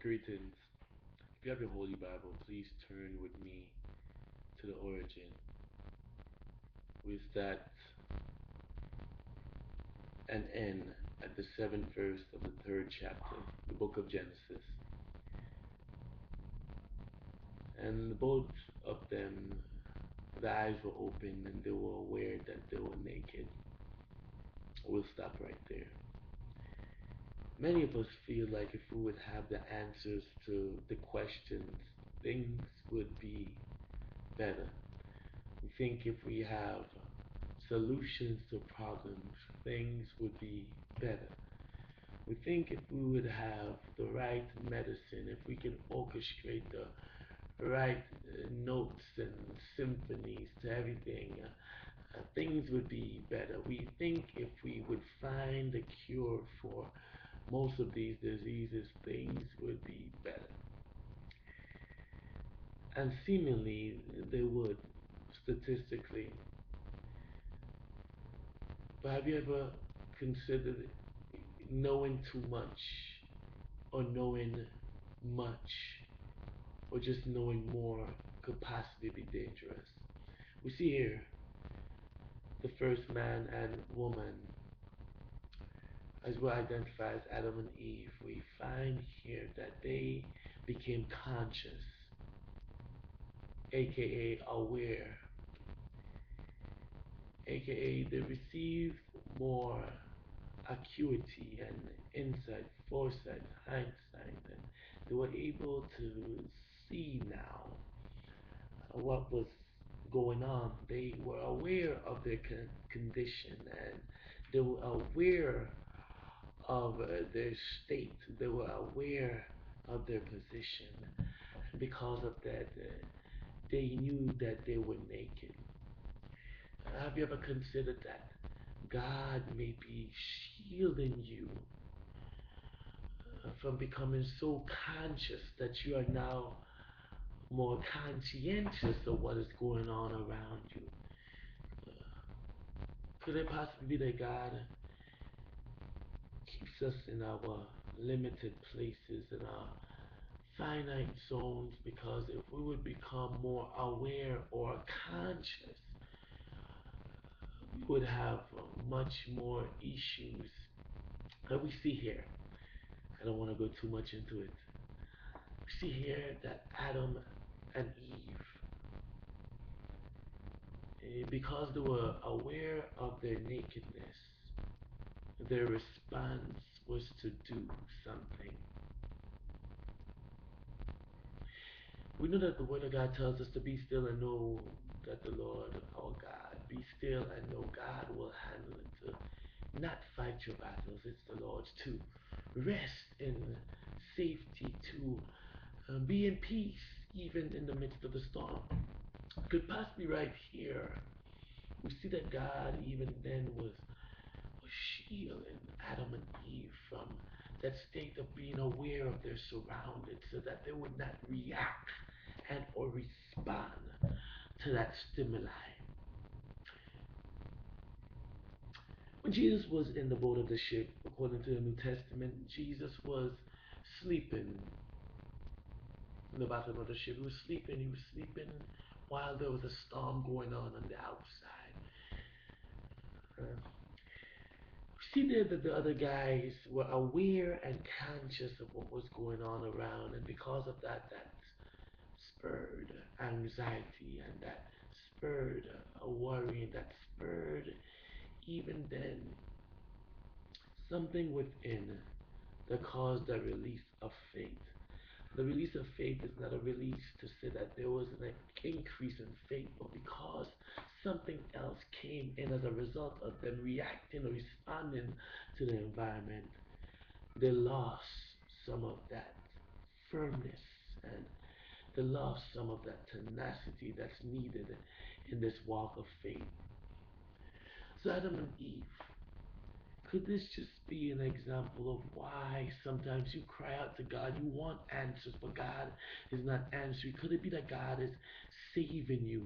Greetings. If you have your Holy Bible, please turn with me to the origin. We start and end at the seventh verse of the third chapter, the book of Genesis. And both of them, the eyes were open and they were aware that they were naked. We'll stop right there. Many of us feel like if we would have the answers to the questions, things would be better. We think if we have solutions to problems, things would be better. We think if we would have the right medicine, if we can orchestrate the right notes and symphonies to everything, things would be better. We think if we would find a cure for most of these diseases, things would be better. And seemingly they would, statistically. But have you ever considered knowing too much, or knowing much, or just knowing more could possibly be dangerous? We see here the first man and woman, as we identify as Adam and Eve. We find here that they became conscious, aka aware, aka they received more acuity and insight, foresight, hindsight, and they were able to see now what was going on. They were aware of their condition and they were aware of their state. They were aware of their position. And because of that, they knew that they were naked. Have you ever considered that God may be shielding you from becoming so conscious that you are now more conscientious of what is going on around you? Could it possibly be that God keeps us in our limited places, in our finite zones, because if we would become more aware or conscious, we would have much more issues that we see here. I don't want to go too much into it. We see here that Adam and Eve, because they were aware of their nakedness, their response was to do something. We know that the Word of God tells us to be still and know that the Lord our God, be still and know God will handle it. To not fight your battles, it's the Lord's. To rest in safety, to be in peace even in the midst of the storm. Could possibly right here, we see that God even then was shielding Adam and Eve from that state of being aware of their surroundings so that they would not react and or respond to that stimuli. When Jesus was in the boat of the ship, according to the New Testament, Jesus was sleeping in the bottom of the ship. He was sleeping. He was sleeping while there was a storm going on the outside. We see there that the other guys were aware and conscious of what was going on around, and because of that, that spurred anxiety, and that spurred a worry, that spurred even then something within that caused the release of faith. The release of faith is not a release to say that there was an increase in faith, but because something else came in as a result of them reacting or responding to the environment, they lost some of that firmness and they lost some of that tenacity that's needed in this walk of faith. So Adam and Eve, could this just be an example of why sometimes you cry out to God, you want answers, but God is not answering? Could it be that God is saving you